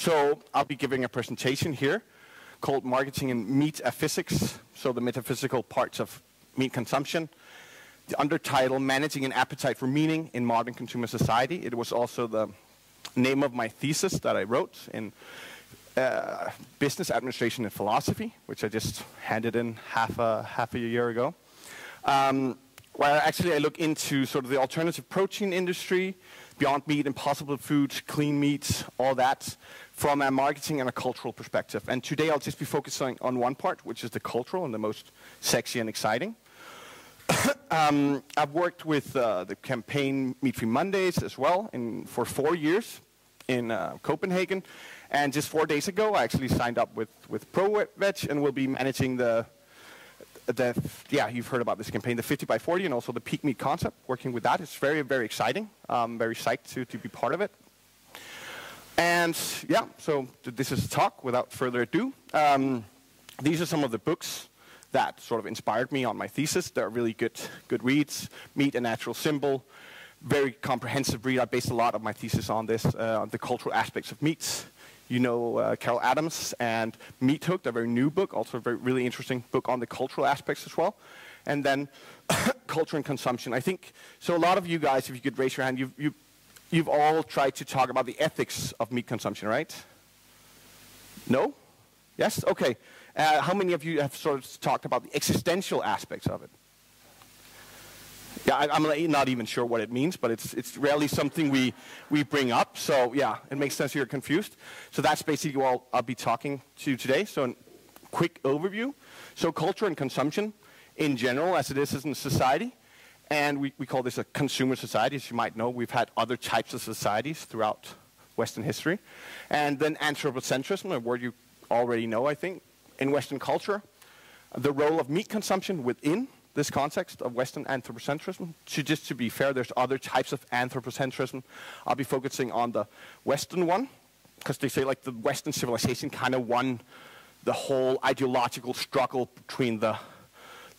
So I'll be giving a presentation here called Marketing and Metaphysics, so the metaphysical parts of meat consumption. The undertitle, Managing an Appetite for Meaning in Modern Consumer Society. It was also the name of my thesis that I wrote in Business Administration and Philosophy, which I just handed in half a year ago. Where actually I look into sort of the alternative protein industry, beyond meat, impossible foods, clean meats, all that, from a marketing and a cultural perspective. And today I'll just be focusing on one part, which is the cultural and the most sexy and exciting. I've worked with the campaign Meat Free Mondays as well for 4 years in Copenhagen. And just 4 days ago, I actually signed up with ProVeg and will be managing you've heard about this campaign, the 50 by 40 and also the peak meat concept, working with that. It's very, very exciting. I'm very psyched to be part of it. And yeah, so this is a talk without further ado. These are some of the books that sort of inspired me on my thesis. They're really good reads. Meat, a Natural Symbol, very comprehensive read. I based a lot of my thesis on this, on the cultural aspects of meats. You know Carol Adams and Meat Hooked, a very new book, also a really interesting book on the cultural aspects as well. And then culture and consumption. I think, so a lot of you guys, if you could raise your hand, you've all tried to talk about the ethics of meat consumption, right? No? Yes? Okay. How many of you have sort of talked about the existential aspects of it? Yeah, I'm not even sure what it means, but it's rarely something we bring up. So yeah, it makes sense you're confused. So that's basically what I'll be talking to you today. So a quick overview. So culture and consumption in general, as it is in society. And we call this a consumer society. As you might know, we've had other types of societies throughout Western history. And then anthropocentrism, a word you already know, I think, in Western culture. The role of meat consumption within this context of Western anthropocentrism. Just to be fair, there's other types of anthropocentrism. I'll be focusing on the Western one, because they say like the Western civilization kind of won the whole ideological struggle between the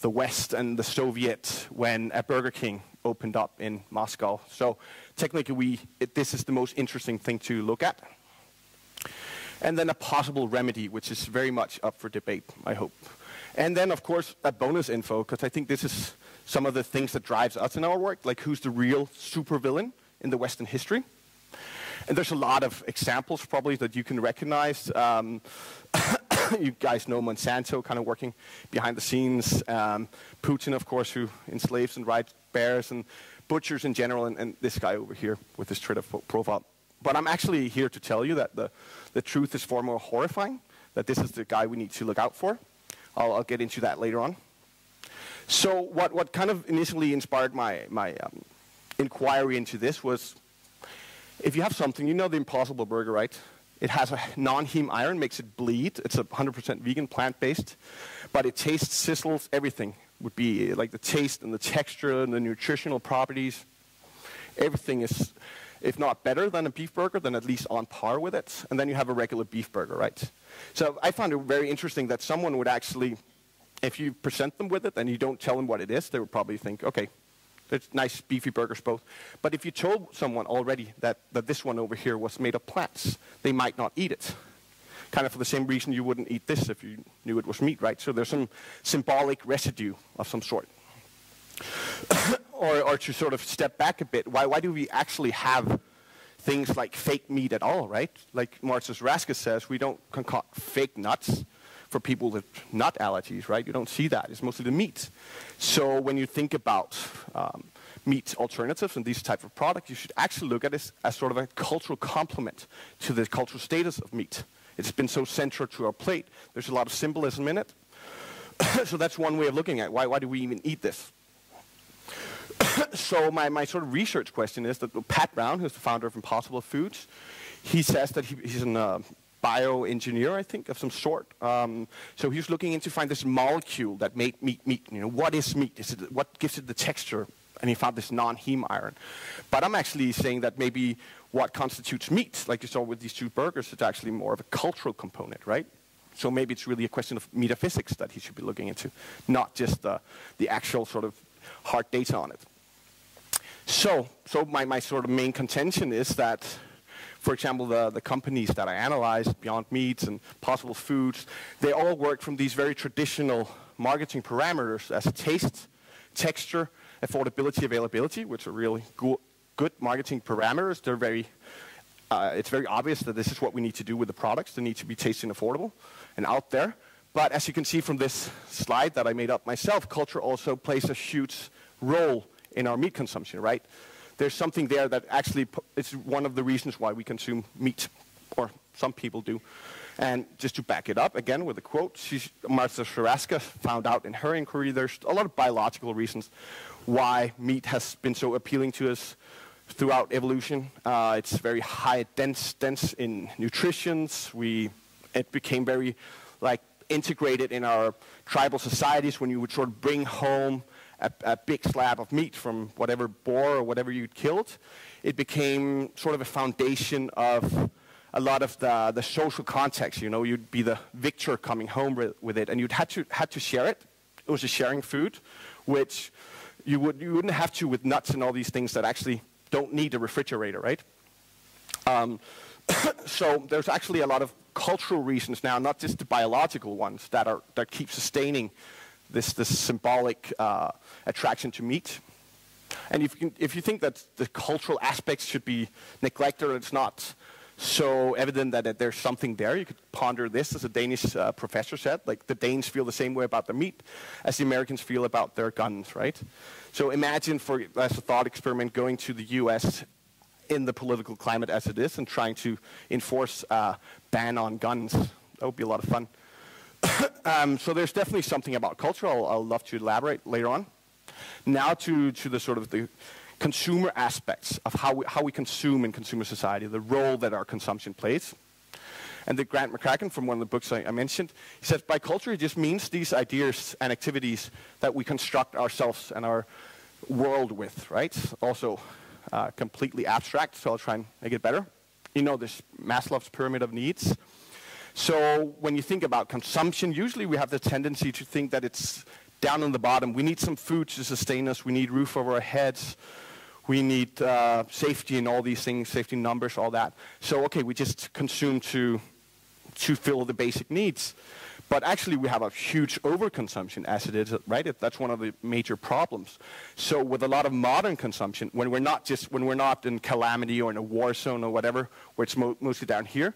West and the Soviet when a Burger King opened up in Moscow. So technically this is the most interesting thing to look at. And then a possible remedy, which is very much up for debate, I hope. And then, of course, a bonus info, because I think this is some of the things that drives us in our work, like who's the real supervillain in the Western history. And there's a lot of examples, probably, that you can recognize. You guys know Monsanto, kind of working behind the scenes. Putin, of course, who enslaves and rides bears, and butchers in general, and this guy over here with his Twitter profile. But I'm actually here to tell you that the truth is far more horrifying, that this is the guy we need to look out for. I'll get into that later on. So what kind of initially inspired my inquiry into this was, if you have something, you know the Impossible Burger, right? It has a non-heme iron, makes it bleed. It's 100% vegan, plant-based, but it tastes, sizzles, everything would be like the taste and the texture and the nutritional properties. Everything is, if not better than a beef burger, then at least on par with it. And then you have a regular beef burger, right? So I found it very interesting that someone would actually, if you present them with it and you don't tell them what it is, they would probably think, okay, it's nice beefy burgers both. But if you told someone already that this one over here was made of plants, they might not eat it. Kind of for the same reason you wouldn't eat this if you knew it was meat, right? So there's some symbolic residue of some sort. Or to sort of step back a bit, why do we actually have things like fake meat at all, right? Like Marcus Raskus says, we don't concoct fake nuts for people with nut allergies, right? You don't see that. It's mostly the meat. So when you think about meat alternatives and these type of products, you should actually look at this as sort of a cultural complement to the cultural status of meat. It's been so central to our plate. There's a lot of symbolism in it. So that's one way of looking at it. Why do we even eat this? So my sort of research question is that Pat Brown, who's the founder of Impossible Foods, he says that he's a bioengineer, I think, of some sort. So he's looking into find this molecule that made meat meat. You know, what is meat? What gives it the texture? And he found this non-heme iron. But I'm actually saying that maybe what constitutes meat, like you saw with these two burgers, is actually more of a cultural component, right? So maybe it's really a question of metaphysics that he should be looking into, not just the actual sort of hard data on it. So my sort of main contention is that For example, the companies that I analyzed, Beyond Meats and Possible Foods, they all work from these very traditional marketing parameters as taste, texture, affordability, availability, which are really good marketing parameters. They're very, it's very obvious that this is what we need to do with the products. They need to be tasty and affordable and out there. But as you can see from this slide that I made up myself, culture also plays a huge role in our meat consumption, right? There's something there that actually is one of the reasons why we consume meat, or some people do. And just to back it up again with a quote, Martha Sharaska found out in her inquiry there's a lot of biological reasons why meat has been so appealing to us throughout evolution. It's very high, dense in nutrients. It became very integrated in our tribal societies when you would sort of bring home a big slab of meat from whatever boar or whatever you'd killed. It became sort of a foundation of a lot of the social context. You know, you'd be the victor coming home with it, and you'd had to share it. It was a sharing food, which you wouldn't have to with nuts and all these things that actually don't need a refrigerator, right? So there's actually a lot of cultural reasons now, not just the biological ones, that keep sustaining this symbolic attraction to meat. And if you think that the cultural aspects should be neglected, or it's not so evident that there's something there, you could ponder this, as a Danish professor said, like the Danes feel the same way about the meat as the Americans feel about their guns, right? So imagine, as a thought experiment, going to the US in the political climate as it is and trying to enforce a ban on guns. That would be a lot of fun. So there's definitely something about culture. I'll love to elaborate later on. Now to the sort of the consumer aspects of how we consume in consumer society, the role that our consumption plays. And the Grant McCracken, from one of the books I mentioned, he says by culture it just means these ideas and activities that we construct ourselves and our world with, right? Also completely abstract, so I'll try and make it better. You know this Maslow's pyramid of needs. So when you think about consumption, usually we have the tendency to think that it's down on the bottom. We need some food to sustain us. We need roof over our heads. We need safety and all these things, safety numbers, all that. So, okay, we just consume to fill the basic needs. But actually, we have a huge overconsumption as it is, right? That's one of the major problems. So with a lot of modern consumption, when we're not in calamity or in a war zone or whatever, where it's mostly down here,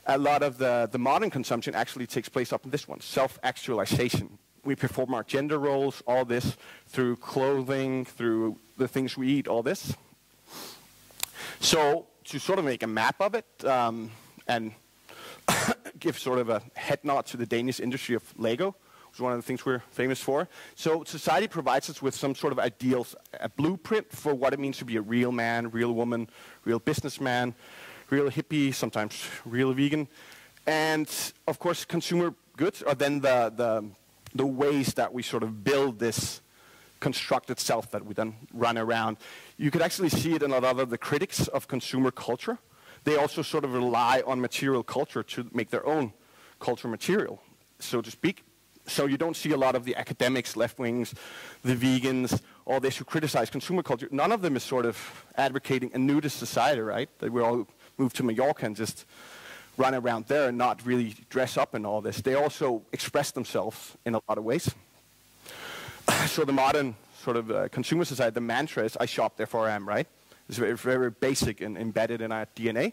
a lot of the modern consumption actually takes place up in this one, self-actualization. We perform our gender roles, all this, through clothing, through the things we eat, all this. So to sort of make a map of it and give sort of a head nod to the Danish industry of Lego, which is one of the things we're famous for. So society provides us with some sort of ideals, a blueprint for what it means to be a real man, real woman, real businessman, real hippie, sometimes real vegan. And of course, consumer goods are then the ways that we sort of build this constructed self that we then run around. You could actually see it in a lot of the critics of consumer culture. They also sort of rely on material culture to make their own culture material, so to speak. So you don't see a lot of the academics, left-wings, the vegans, all this who criticize consumer culture. None of them is sort of advocating a nudist society, right? That we all move to Mallorca and just run around there and not really dress up and all this. They also express themselves in a lot of ways. So the modern sort of consumer society, the mantra is, I shop, therefore I am, right? It's very, very basic and embedded in our DNA.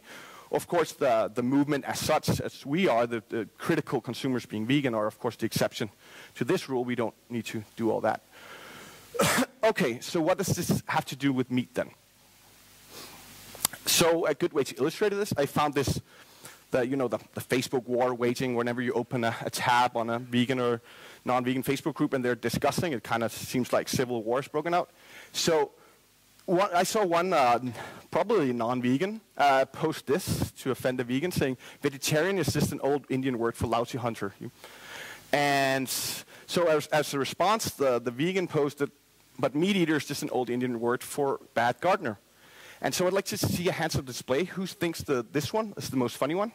Of course, the movement as such, as we are, the critical consumers being vegan, are of course the exception to this rule. We don't need to do all that. Okay, so what does this have to do with meat then? So a good way to illustrate this, I found this, the Facebook war waging whenever you open a tab on a vegan or non-vegan Facebook group and they're discussing, it kind of seems like civil war is broken out. So I saw one, probably non-vegan, post this to offend a vegan, saying, vegetarian is just an old Indian word for lousy hunter. And so as a response, the vegan posted, but meat eater is just an old Indian word for bad gardener. And so I'd like to see a hands-up display. Who thinks this one is the most funny one?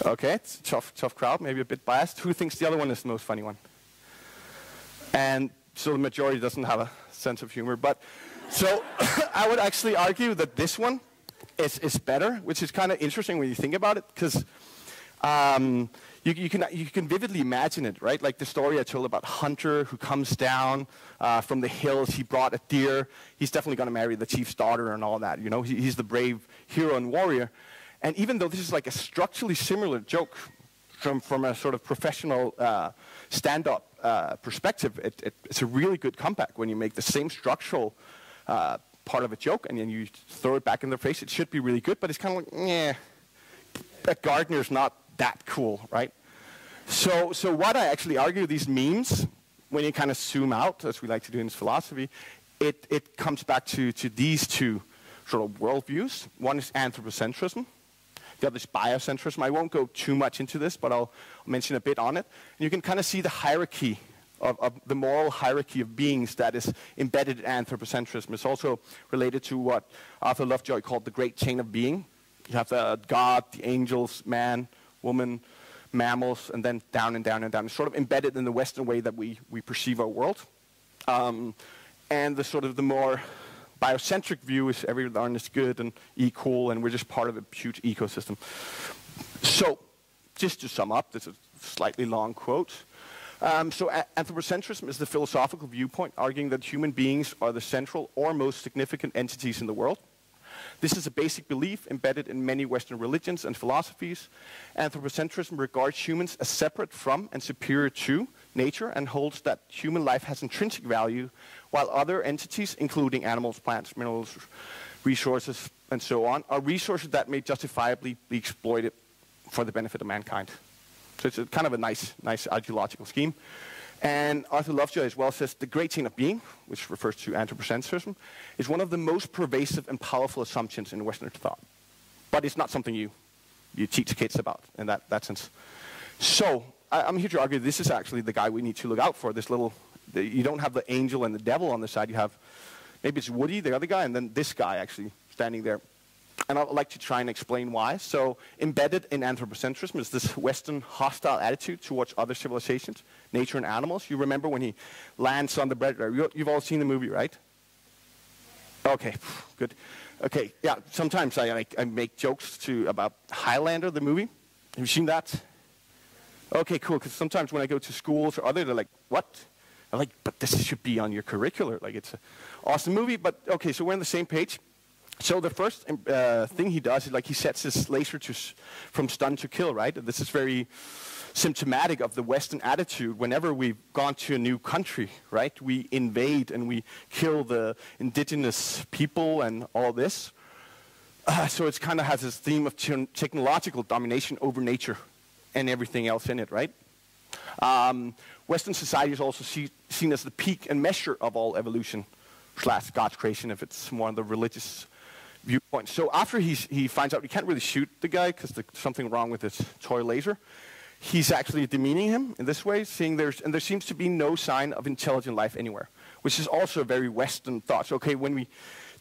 Okay, it's a tough crowd, maybe a bit biased. Who thinks the other one is the most funny one? And so the majority doesn't have a sense of humor. But so I would actually argue that this one is better, which is kind of interesting when you think about it, because you can vividly imagine it, right? Like the story I told about Hunter who comes down from the hills. He brought a deer. He's definitely going to marry the chief's daughter and all that. You know, he's the brave hero and warrior. And even though this is like a structurally similar joke from a sort of professional stand-up perspective, it's a really good comeback when you make the same structural part of a joke and then you throw it back in their face. It should be really good, but it's kind of like, yeah, a gardener's not that cool, right? So what I actually argue, these memes, when you kind of zoom out, as we like to do in this philosophy, it comes back to these two sort of worldviews. One is anthropocentrism. The other is biocentrism. I won't go too much into this, but I'll mention a bit on it. And you can kind of see the hierarchy of the moral hierarchy of beings that is embedded in anthropocentrism. It's also related to what Arthur Lovejoy called the great chain of being. You have the God, the angels, man, woman, mammals, and then down and down and down. It's sort of embedded in the Western way that we perceive our world. And the sort of the more biocentric view is everyone is good and equal, and we're just part of a huge ecosystem. So, just to sum up, this is a slightly long quote. So anthropocentrism is the philosophical viewpoint arguing that human beings are the central or most significant entities in the world. This is a basic belief embedded in many Western religions and philosophies. Anthropocentrism regards humans as separate from and superior to nature and holds that human life has intrinsic value, while other entities, including animals, plants, minerals, resources, and so on, are resources that may justifiably be exploited for the benefit of mankind. So it's kind of a nice ideological scheme. And Arthur Lovejoy as well says the great chain of being, which refers to anthropocentrism, is one of the most pervasive and powerful assumptions in Western thought. But it's not something you teach kids about in that sense. So I'm here to argue this is actually the guy we need to look out for. You don't have the angel and the devil on the side. You have, maybe it's Woody, the other guy, and then this guy actually standing there. And I'd like to try and explain why. So embedded in anthropocentrism is this Western hostile attitude towards other civilizations, nature and animals. You remember when he lands on the bread. You've all seen the movie, right? Okay, good. Okay, yeah, sometimes I make jokes about Highlander, the movie. Have you seen that? Okay, cool, because sometimes when I go to schools or other, they're like, what? I'm like, but this should be on your curricular. Like, it's an awesome movie, but okay, so we're on the same page. So the first thing he does is he sets his laser from stun to kill, right? And this is very symptomatic of the Western attitude. Whenever we've gone to a new country, right, we invade and we kill the indigenous people and all this. So it kind of has this theme of technological domination over nature and everything else in it, right? Western society is also seen as the peak and measure of all evolution / God's creation, if it's more on the religious viewpoint. So after he finds out he can't really shoot the guy because there's something wrong with his toy laser, he's actually demeaning him in this way, saying there seems to be no sign of intelligent life anywhere, which is also a very Western thought. So, okay, when we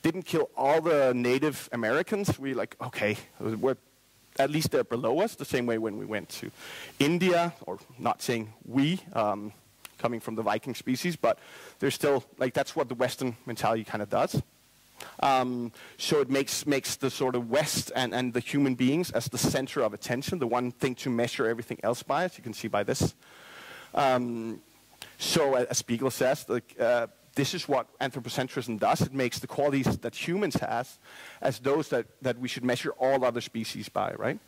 didn't kill all the Native Americans, we okay, at least they're below us, the same way when we went to India, or not saying we, coming from the Viking species, but there's still, that's what the Western mentality kind of does. So it makes the sort of West and the human beings as the center of attention, the one thing to measure everything else by, as you can see by this. So as Spiegel says, this is what anthropocentrism does. It makes the qualities that humans have as those that we should measure all other species by, right?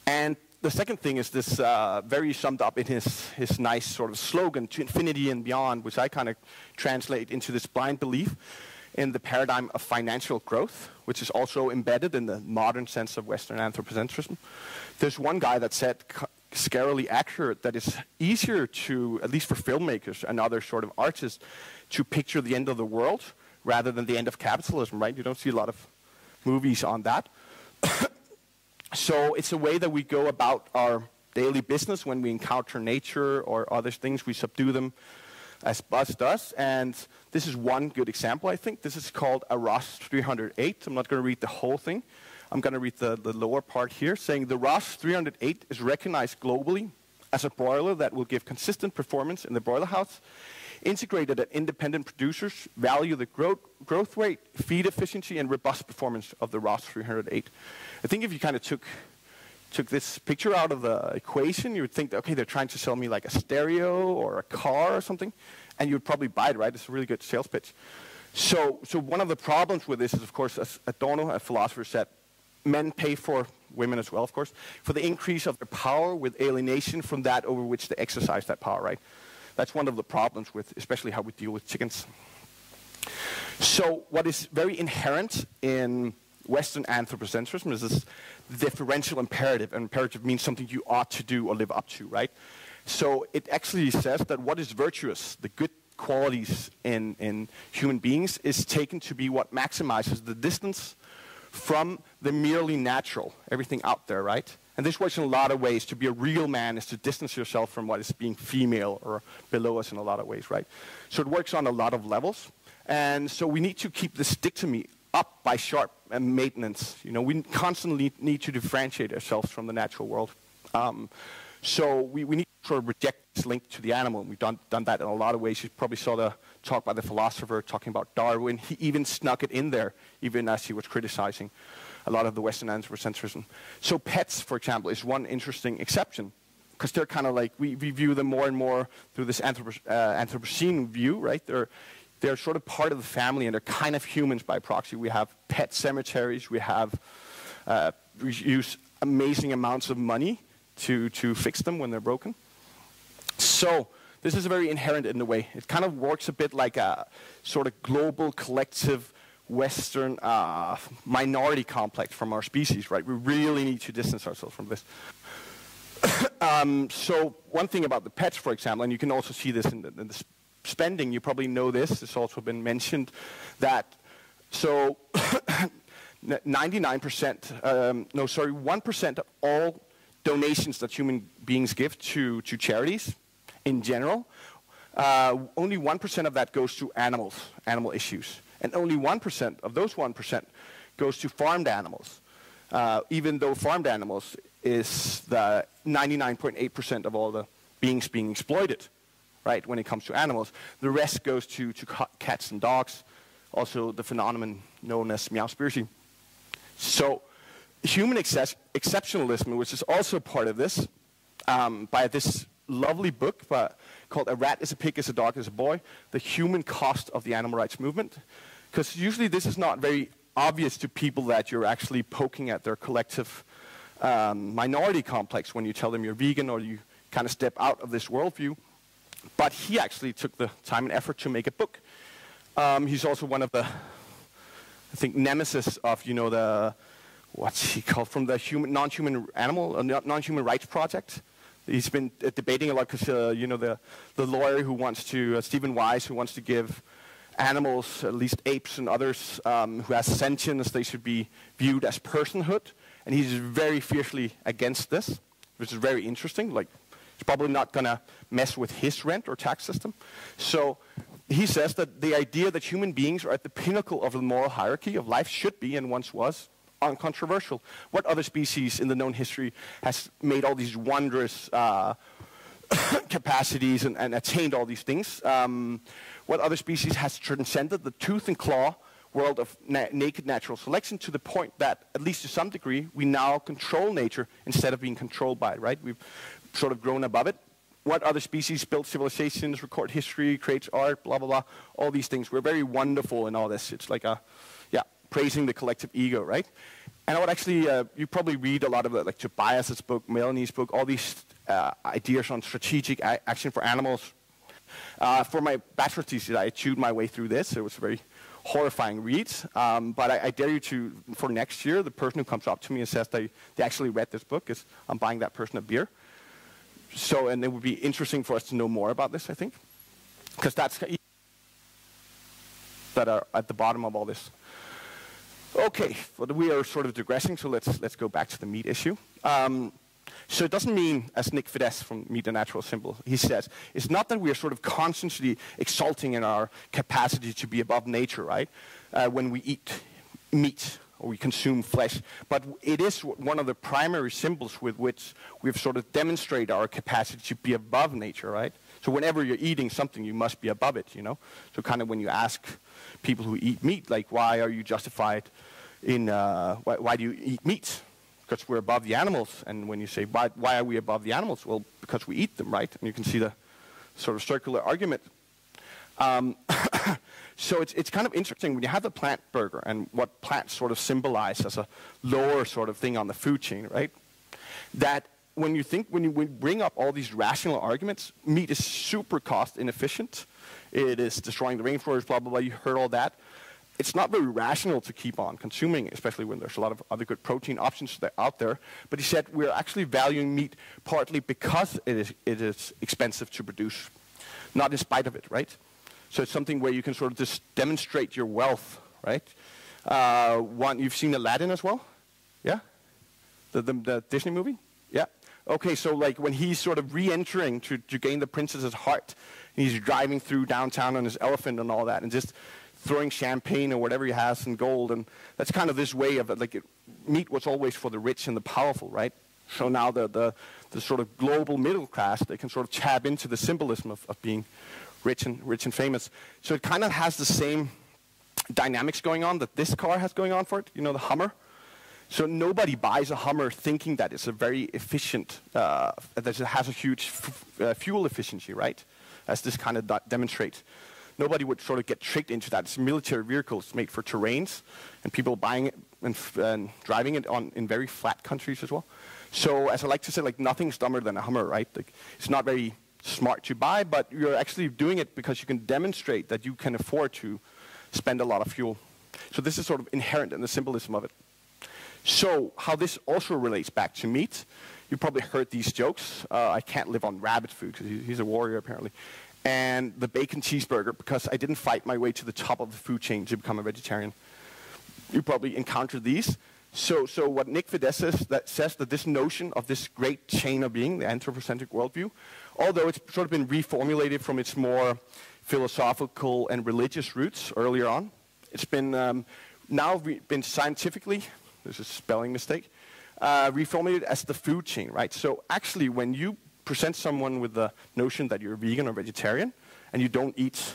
And the second thing is this very summed up in his nice sort of slogan, to infinity and beyond, which I kind of translate into this blind belief in the paradigm of financial growth, which is also embedded in the modern sense of Western anthropocentrism. There's one guy that said, scarily accurate, that it's easier to, at least for filmmakers and other sort of artists, to picture the end of the world rather than the end of capitalism, right? You don't see a lot of movies on that. So it's a way that we go about our daily business when we encounter nature or other things. We subdue them as Buzz does. And this is one good example, I think. This is called a Ross 308. I'm not going to read the whole thing. I'm going to read the lower part here, saying the Ross 308 is recognized globally as a broiler that will give consistent performance in the broiler house. integrated and independent producers value the growth rate, feed efficiency, and robust performance of the ROS 308. I think if you kind of took this picture out of the equation, you would think, okay, they're trying to sell me like a stereo or a car or something, and you would probably buy it, right? It's a really good sales pitch. So one of the problems with this is, of course, as Adorno, a philosopher, said, men pay for, women as well, of course, for the increase of their power with alienation from that over which they exercise that power, right? That's one of the problems with, especially how we deal with chickens. So what is very inherent in Western anthropocentrism is this differential imperative. An imperative means something you ought to do or live up to, right? So it actually says that what is virtuous, the good qualities in human beings, is taken to be what maximizes the distance from the merely natural, everything out there, right? And this works in a lot of ways. To be a real man is to distance yourself from what is being female or below us in a lot of ways, right? So it works on a lot of levels. And so we need to keep this dichotomy up by sharp maintenance. You know, we constantly need to differentiate ourselves from the natural world. So we need to sort of reject this link to the animal. And we've done that in a lot of ways. You probably saw the talk by the philosopher talking about Darwin. He even snuck it in there, even as he was criticizing a lot of the Western anthropocentrism. So pets, for example, is one interesting exception, because they're kind of like, we view them more and more through this Anthropocene view, right? They're sort of part of the family, and they're kind of humans by proxy. We have pet cemeteries. We use amazing amounts of money to fix them when they're broken. So this is very inherent in the way. It kind of works a bit like a sort of global collective Western minority complex from our species, right? We really need to distance ourselves from this. So one thing about the pets, for example, and you can also see this in the spending, you probably know this, it's also been mentioned, that so 1% of all donations that human beings give to charities in general, only 1% of that goes to animal issues. And only 1% of those 1% goes to farmed animals, even though farmed animals is the 99.8% of all the beings being exploited, right, when it comes to animals. The rest goes to cats and dogs, also the phenomenon known as meowspiracy. So human exceptionalism, which is also part of this, by this lovely book called A Rat is a Pig, is a Dog, is a Boy, The Human Cost of the Animal Rights Movement. Because usually this is not very obvious to people that you're actually poking at their collective minority complex when you tell them you're vegan or you kind of step out of this worldview. But he actually took the time and effort to make a book. He's also one of the, I think, nemesis of, you know, the, what's he called, from the non-human rights project. He's been debating a lot because, you know, the lawyer who wants to, Stephen Wise, who wants to give animals, at least apes and others, who has sentience, they should be viewed as personhood. And he's very fiercely against this, which is very interesting. Like, he's probably not going to mess with his rent or tax system. So he says that the idea that human beings are at the pinnacle of the moral hierarchy of life should be, and once was, uncontroversial. What other species in the known history has made all these wondrous capacities and attained all these things? What other species has transcended the tooth and claw world of naked natural selection to the point that, at least to some degree, we now control nature instead of being controlled by it, right? We've sort of grown above it. What other species build civilizations, record history, creates art, blah, blah, blah, all these things. We're very wonderful in all this. It's like praising the collective ego, right? And I would actually, you probably read a lot of it, like Tobias's book, Melanie's book, all these ideas on strategic action for animals. For my bachelor's thesis, I chewed my way through this. It was a very horrifying read. But I dare you to, for next year, the person who comes up to me and says they actually read this book, I'm buying that person a beer. So, and it would be interesting for us to know more about this, I think. Because that's that are at the bottom of all this. Okay, well, we are sort of digressing, so let's go back to the meat issue. So it doesn't mean, as Nick Fides from Meat and Natural Symbol, he says, it's not that we are sort of constantly exalting in our capacity to be above nature, right? When we eat meat or we consume flesh, but it is one of the primary symbols with which we've sort of demonstrated our capacity to be above nature, right? So whenever you're eating something, you must be above it, you know? So kind of when you ask people who eat meat, like, why are you justified in, why do you eat meat? Because we're above the animals. And when you say, why are we above the animals? Well, because we eat them, right? And you can see the sort of circular argument. So it's kind of interesting when you have the plant burger and what plants sort of symbolize as a lower sort of thing on the food chain, right? That when you bring up all these rational arguments, meat is super cost inefficient. It is destroying the rainforest, blah, blah, blah. You heard all that. It's not very rational to keep on consuming, especially when there's a lot of other good protein options out there. But he said we're actually valuing meat partly because it is expensive to produce, not in spite of it, right? So it's something where you can sort of just demonstrate your wealth, right? You've seen Aladdin as well? Yeah? The Disney movie? Yeah? Okay, so like when he's sort of re-entering to gain the princess's heart, he's driving through downtown on his elephant and all that, and just throwing champagne or whatever he has in gold, and that's kind of this way of it. Like meat was always for the rich and the powerful, right? So now the sort of global middle class, they can sort of tap into the symbolism of being rich and famous. So it kind of has the same dynamics going on that this car has going on for it, you know, the Hummer. So nobody buys a Hummer thinking that it's a very efficient, that it has a huge fuel efficiency, right? As this kind of demonstrates. Nobody would sort of get tricked into that. It's a military vehicle. It's made for terrains, and people buying it and driving it in very flat countries as well. So as I like to say, like nothing's dumber than a Hummer, right? Like, it's not very smart to buy, but you're actually doing it because you can demonstrate that you can afford to spend a lot of fuel. So this is sort of inherent in the symbolism of it. So how this also relates back to meat, you probably heard these jokes. I can't live on rabbit food because he's a warrior apparently. And the bacon cheeseburger because I didn't fight my way to the top of the food chain to become a vegetarian. You probably encountered these. So what Nick Fides says that this notion of this great chain of being, the anthropocentric worldview, although it's sort of been reformulated from its more philosophical and religious roots earlier on, it's been now been scientifically, this is a spelling mistake, reformulated as the food chain, right? So actually when you present someone with the notion that you're vegan or vegetarian and you don't eat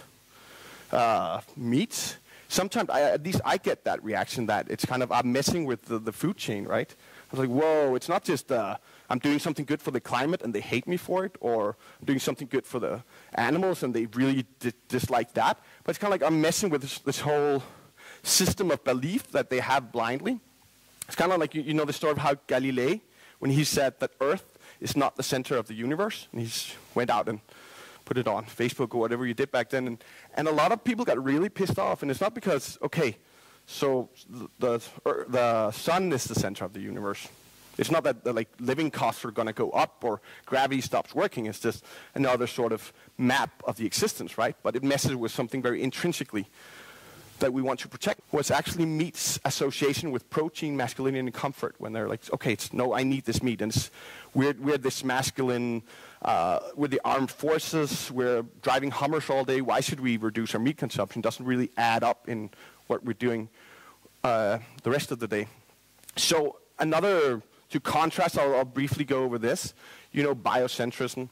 meat, sometimes, at least I get that reaction that it's kind of, I'm messing with the food chain, right? I was like, whoa, it's not just I'm doing something good for the climate and they hate me for it, or I'm doing something good for the animals and they really dislike that. But it's kind of like I'm messing with this whole system of belief that they have blindly. It's kind of like, you know the story of how Galilei, when he said that Earth is not the center of the universe, and he went out and put it on Facebook or whatever you did back then, and a lot of people got really pissed off, and it's not because, okay, so the sun is the center of the universe. It's not that like living costs are going to go up or gravity stops working. It's just another sort of map of the existence, right? But it messes with something very intrinsically that we want to protect. Was actually meat's association with protein, masculinity, and comfort. When they're like, okay, no, I need this meat, and we're this masculine. We're the armed forces. We're driving Hummers all day. Why should we reduce our meat consumption? Doesn't really add up in what we're doing the rest of the day. So to contrast, I'll briefly go over this. You know, biocentrism,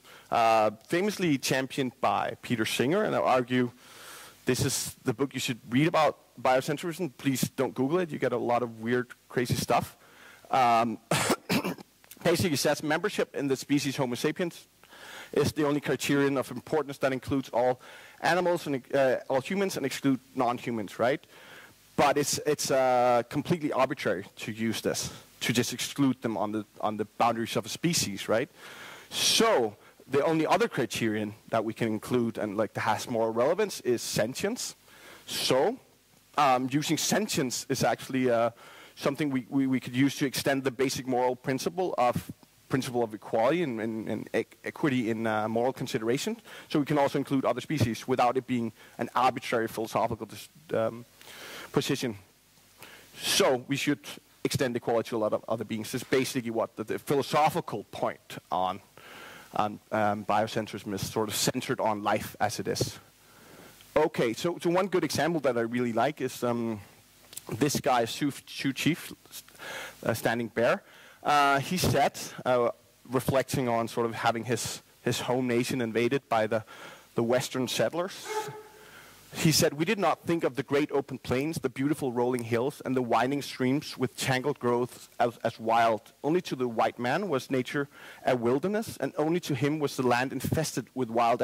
famously championed by Pedersen, and I'll argue this is the book you should read about biocentrism. Please don't Google it. You get a lot of weird, crazy stuff. Basically says membership in the species Homo sapiens is the only criterion of importance that includes all animals and all humans and exclude non-humans, right? But it's completely arbitrary to use this, to just exclude them on the boundaries of a species, right? So the only other criterion that we can include and like that has more relevance is sentience. So using sentience is actually something we could use to extend the basic moral principle of equality and equity in moral consideration. So we can also include other species without it being an arbitrary philosophical position. So we should extend equality to a lot of other beings. This is basically what the philosophical point on biocentrism is sort of centered on life as it is. Okay, so one good example that I really like is this guy, Sioux Chief, Standing Bear. He said, reflecting on sort of having his his home nation invaded by the Western settlers. He said, "We did not think of the great open plains, the beautiful rolling hills, and the winding streams with tangled growths as wild. Only to the white man was nature a wilderness, and only to him was the land infested with wild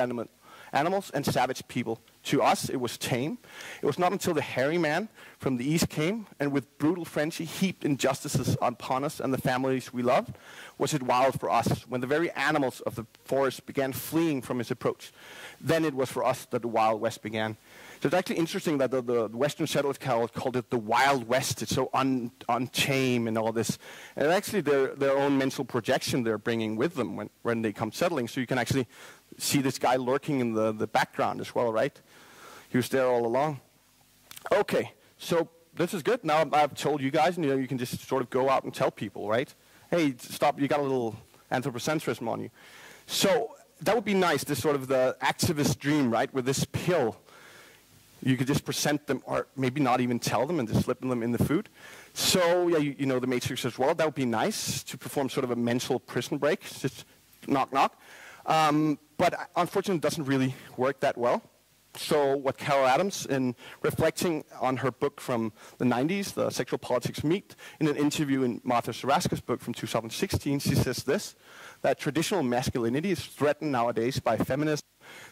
animals and savage people. To us, it was tame. It was not until the hairy man from the east came, and with brutal frenzy heaped injustices upon us and the families we loved, was it wild for us, when the very animals of the forest began fleeing from his approach. Then it was for us that the Wild West began." So it's actually interesting that the Western settlers called it the Wild West. It's so untamed and all this. And actually their own mental projection they're bringing with them when they come settling. So you can actually see this guy lurking in the background as well, right? He was there all along. Okay, so this is good. Now I've told you guys, and you can just sort of go out and tell people, right? Hey, stop, you got a little anthropocentrism on you. So that would be nice, this sort of the activist dream, right, with this pill. You could just present them, or maybe not even tell them, and just slip them in the food. So, yeah, you know the Matrix as well. That would be nice to perform sort of a mental prison break, just knock, knock. But unfortunately, it doesn't really work that well. So what Carol Adams, in reflecting on her book from the 90s, The Sexual Politics of Meat, in an interview in Martha Saraska's book from 2016, she says this, that traditional masculinity is threatened nowadays by feminism,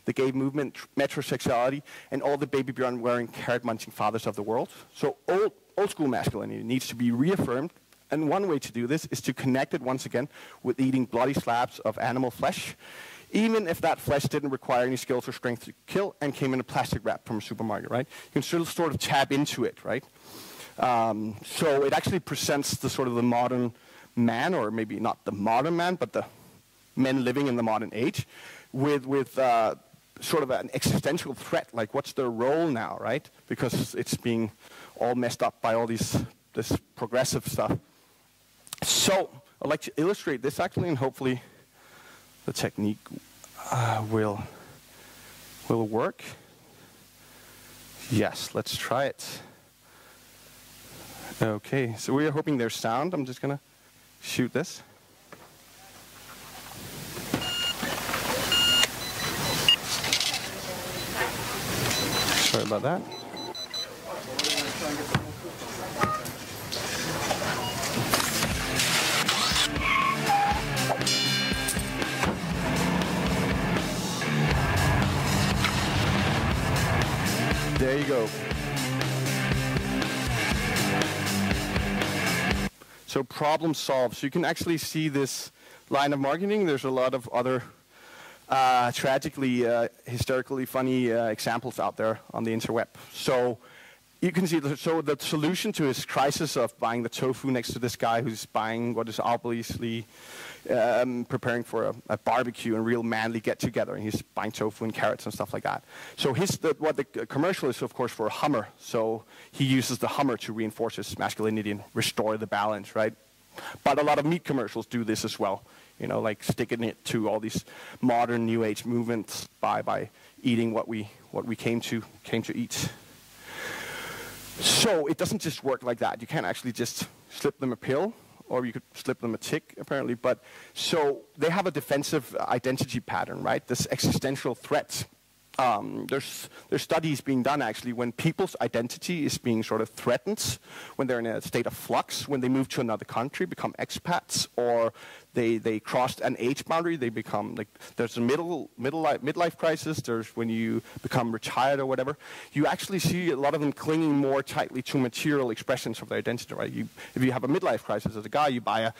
the gay movement, metrosexuality, and all the baby bjorn-wearing, carrot-munching fathers of the world. So old school masculinity needs to be reaffirmed, and one way to do this is to connect it once again with eating bloody slabs of animal flesh, even if that flesh didn't require any skills or strength to kill and came in a plastic wrap from a supermarket, right? You can still sort of tap into it, right? So it actually presents the sort of the modern man, or maybe not the modern man, but the men living in the modern age, with sort of an existential threat, like what's their role now, right? Because it's being all messed up by all this progressive stuff. So I'd like to illustrate this actually, and hopefully the technique will work. Yes, let's try it. Okay, so we are hoping there's sound. I'm just gonna shoot this. Sorry about that. There you go. So problem solve. So you can actually see this line of marketing. There's a lot of other tragically, hysterically funny examples out there on the interweb. So you can see, the solution to his crisis of buying the tofu next to this guy who's buying what is obviously preparing for a barbecue and real manly get-together, and he's buying tofu and carrots and stuff like that. So what the commercial is, of course, for a Hummer. So he uses the Hummer to reinforce his masculinity and restore the balance, right? But a lot of meat commercials do this as well. You know, like sticking it to all these modern New Age movements by eating what we came to eat. So it doesn't just work like that. You can't actually just slip them a pill, or you could slip them a tick, apparently. But so they have a defensive identity pattern, right? This existential threat. There's studies being done actually when people's identity is being sort of threatened, when they're in a state of flux, when they move to another country, become expats, or they crossed an age boundary, they become like, there's a midlife crisis, there's when you become retired or whatever. You actually see a lot of them clinging more tightly to material expressions of their identity, right? If you have a midlife crisis as a guy, you buy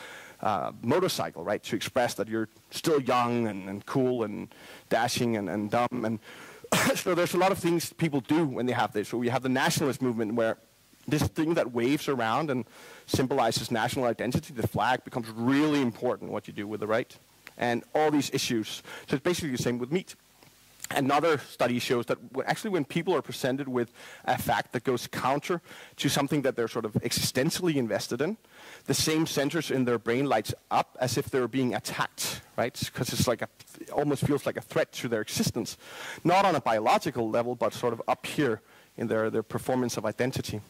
a motorcycle, right, to express that you're still young and cool and dashing and dumb. And so there's a lot of things people do when they have this. So we have the nationalist movement where this thing that waves around and symbolizes national identity, the flag, becomes really important, what you do with the right, and all these issues. So it's basically the same with meat. Another study shows that actually when people are presented with a fact that goes counter to something that they're sort of existentially invested in, the same centers in their brain lights up as if they're being attacked, right? Because it's like it almost feels like a threat to their existence. Not on a biological level, but sort of up here in their performance of identity.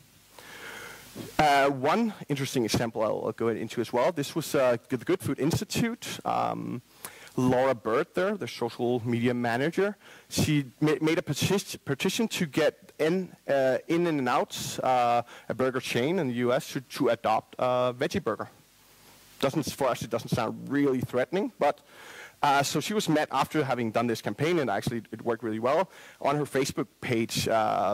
One interesting example I'll go into as well. This was the Good Food Institute. Laura Bird there, the social media manager. She made a petition to get In and Out, a burger chain in the US, to adopt a veggie burger. For us, it doesn't sound really threatening, but so she was met after having done this campaign, and actually it worked really well. On her Facebook page,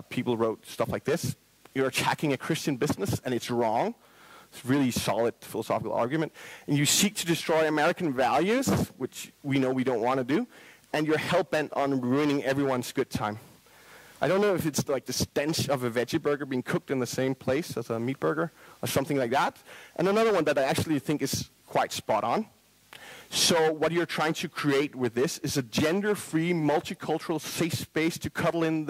people wrote stuff like this: "You're attacking a Christian business, and it's wrong." It's a really solid philosophical argument. "And you seek to destroy American values," which we know we don't want to do, "and you're hell-bent on ruining everyone's good time." I don't know if it's like the stench of a veggie burger being cooked in the same place as a meat burger or something like that. And another one that I actually think is quite spot on. So what you're trying to create with this is a gender-free, multicultural, safe space to cuddle in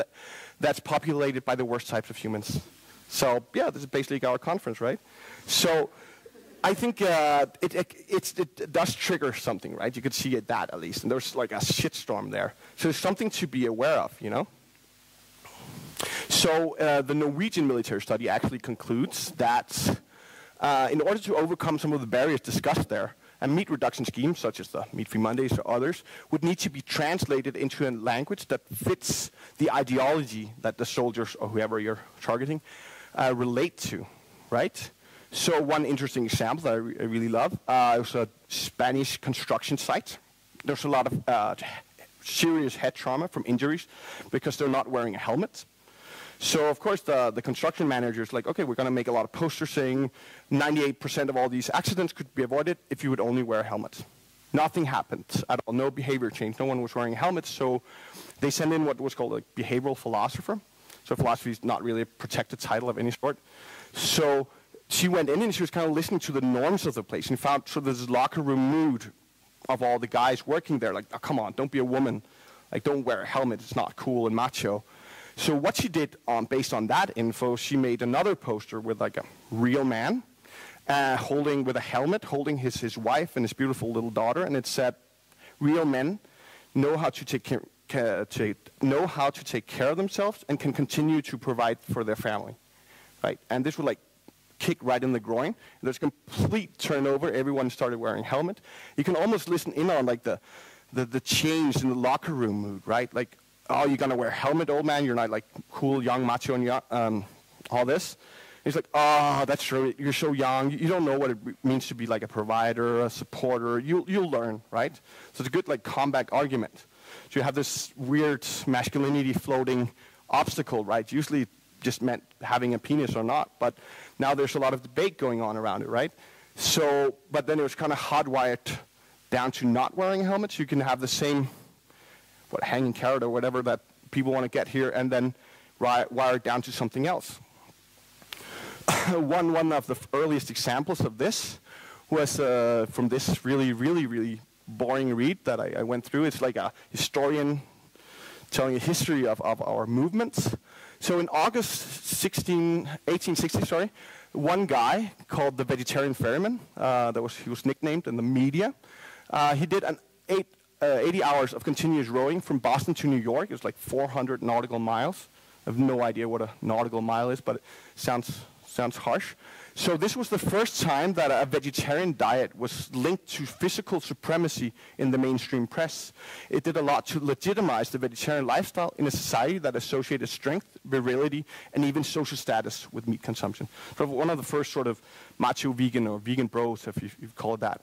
that's populated by the worst types of humans. So yeah, this is basically our conference, right? So I think it does trigger something, right? You could see that at least, and there's like a shitstorm there. So there's something to be aware of, you know? So the Norwegian military study actually concludes that in order to overcome some of the barriers discussed there, a meat reduction scheme, such as the Meat-Free Mondays or others, would need to be translated into a language that fits the ideology that the soldiers or whoever you're targeting relate to, right? So one interesting example that I really love was a Spanish construction site. There's a lot of serious head trauma from injuries because they're not wearing a helmet. So, of course, the construction manager is like, okay, we're going to make a lot of posters saying 98% of all these accidents could be avoided if you would only wear a helmet. Nothing happened at all. No behavior change. No one was wearing helmets. So they sent in what was called a behavioral philosopher. So philosophy is not really a protected title of any sort. So she went in and she was kind of listening to the norms of the place and found sort of this locker room mood of all the guys working there. Like, oh, come on, don't be a woman. Like, don't wear a helmet. It's not cool and macho. So what she did, based on that info, she made another poster with like a real man holding with a helmet, holding his wife and his beautiful little daughter, and it said, "Real men know how to take care of themselves and can continue to provide for their family," right? And this would like kick right in the groin. There's complete turnover. Everyone started wearing helmet. You can almost listen in on like the change in the locker room mood, right? Like, oh, you're going to wear a helmet, old man? You're not like cool, young, macho, and all this. He's like, oh, that's true. You're so young. You don't know what it means to be like a provider, a supporter. You'll learn, right? So it's a good like comeback argument. So you have this weird masculinity floating obstacle, right? Usually just meant having a penis or not. But now there's a lot of debate going on around it, right? So, but then it was kind of hardwired down to not wearing a helmet. So you can have the same hanging carrot or whatever that people want to get here, and then wire it down to something else. One of the earliest examples of this was from this really boring read that I went through. It's like a historian telling a history of our movements. So in August 1860, one guy called the Vegetarian Ferryman, he was nicknamed in the media. He did an 80 hours of continuous rowing from Boston to New York. It was like 400 nautical miles. I have no idea what a nautical mile is, but it sounds harsh. So this was the first time that a vegetarian diet was linked to physical supremacy in the mainstream press. It did a lot to legitimize the vegetarian lifestyle in a society that associated strength, virility, and even social status with meat consumption. So one of the first sort of macho vegan or vegan bros, if you call it that.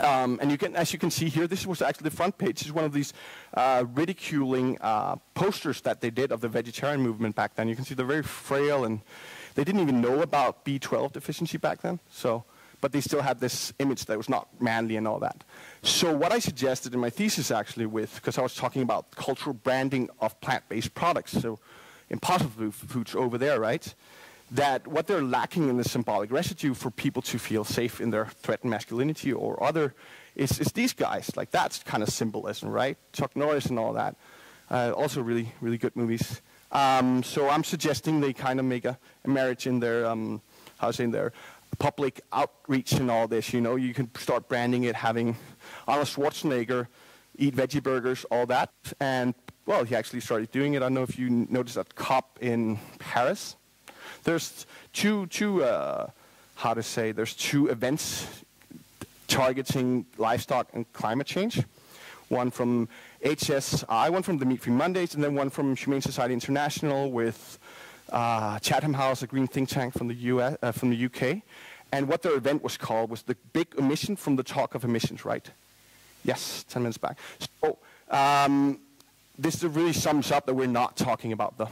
And you can, as you can see here, this was actually the front page. This is one of these ridiculing posters that they did of the vegetarian movement back then. You can see they're very frail, and they didn't even know about B12 deficiency back then. So, but they still had this image that was not manly and all that. So what I suggested in my thesis actually because I was talking about cultural branding of plant-based products, so impossible foods over there, right? That what they're lacking in the symbolic residue for people to feel safe in their threatened masculinity or other is these guys. Like, that's kind of symbolism, right? Chuck Norris and all that. Also really good movies. So I'm suggesting they kind of make a marriage in their, in their public outreach and all this. You know, you can start branding it, having Arnold Schwarzenegger eat veggie burgers, all that. And, well, he actually started doing it. I don't know if you noticed that cop in Paris. There's two events targeting livestock and climate change. one from HSI, one from the Meat Free Mondays, and then one from Humane Society International with Chatham House, a green think tank from the UK. And what their event was called was the big omission from the talk of emissions, right? Yes, 10 minutes back. So this really sums up that we're not talking about the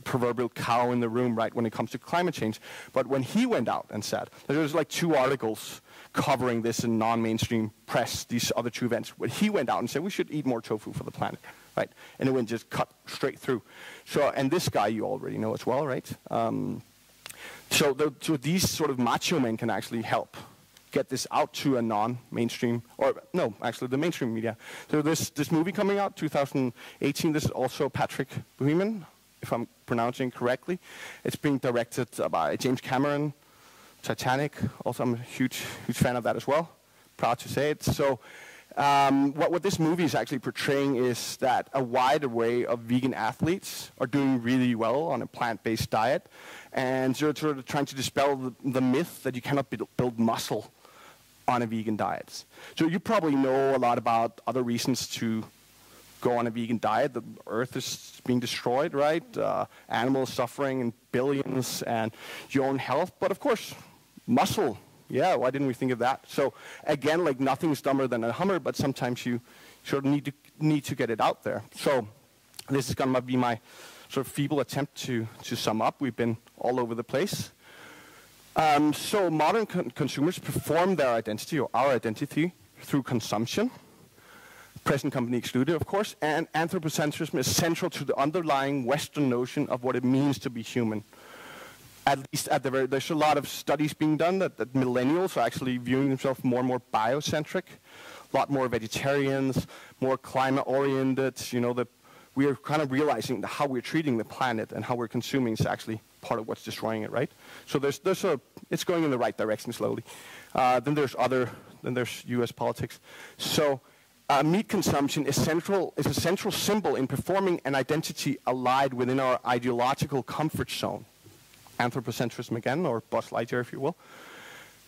proverbial cow in the room, right, when it comes to climate change. But when he went out and said, there was like 2 articles covering this in non-mainstream press, these other 2 events, where he went out and said we should eat more tofu for the planet, right? And it went just cut straight through. So, and this guy you already know as well, right? So these sort of macho men can actually help get this out to a non-mainstream, or no, actually the mainstream media. So this movie coming out, 2018, this is also Patrick Bueman, if I'm pronouncing correctly. It's being directed by James Cameron, Titanic. Also, I'm a huge fan of that as well. Proud to say it. So what this movie is actually portraying is that a wide array of vegan athletes are doing really well on a plant-based diet, and sort of trying to dispel the myth that you cannot build muscle on a vegan diet. So you probably know a lot about other reasons to go on a vegan diet. The earth is being destroyed, right? Animals suffering in billions, and your own health. But of course, muscle. Yeah, why didn't we think of that? So again, like nothing's dumber than a Hummer, but sometimes you sort of need to get it out there. So this is going to be my sort of feeble attempt to sum up. We've been all over the place. So modern consumers perform their identity, or our identity, through consumption. Present company excluded, of course. And anthropocentrism is central to the underlying Western notion of what it means to be human. At least at the very, there's a lot of studies being done that millennials are actually viewing themselves more and more biocentric, a lot more vegetarians, more climate-oriented. You know, that we are kind of realizing that how we're treating the planet and how we're consuming is actually part of what's destroying it, right? So it's going in the right direction slowly. Then there's U.S. politics. So meat consumption is a central symbol in performing an identity allied within our ideological comfort zone. Anthropocentrism again, or Buzz Lightyear, if you will.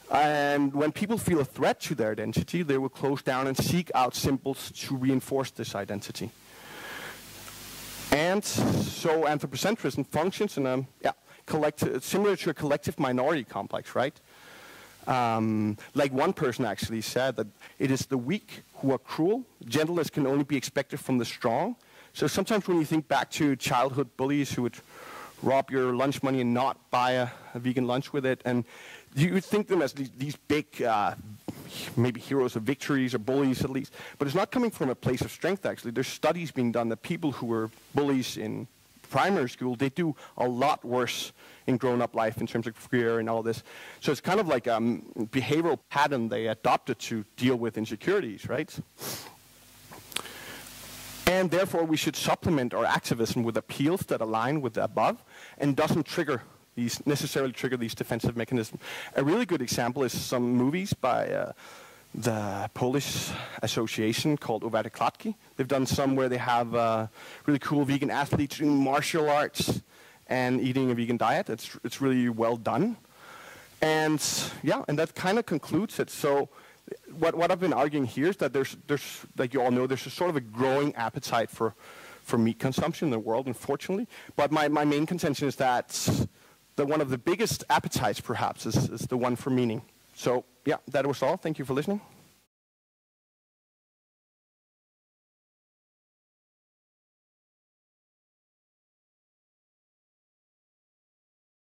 And when people feel a threat to their identity, they will close down and seek out symbols to reinforce this identity. And so anthropocentrism functions in a similar to a collective minority complex, right? Like one person actually said that it is the weak who are cruel. Gentleness can only be expected from the strong. So sometimes when you think back to childhood bullies who would rob your lunch money and not buy a vegan lunch with it, and you would think them as these big, maybe heroes of victories or bullies at least, but it's not coming from a place of strength actually. There's studies being done that people who were bullies in primary school, they do a lot worse in grown-up life in terms of fear and all this. So it's kind of like a behavioral pattern they adopted to deal with insecurities, right? And therefore, we should supplement our activism with appeals that align with the above and doesn't necessarily trigger these defensive mechanisms. A really good example is some movies by the Polish association called Uwarte Klatki. They've done some where they have really cool vegan athletes doing martial arts and eating a vegan diet. It's really well done. And yeah, and that kind of concludes it. So what I've been arguing here is that there's like you all know, there's a sort of a growing appetite for meat consumption in the world, unfortunately. But my main contention is that one of the biggest appetites, perhaps, is the one for meaning. So yeah, that was all. Thank you for listening.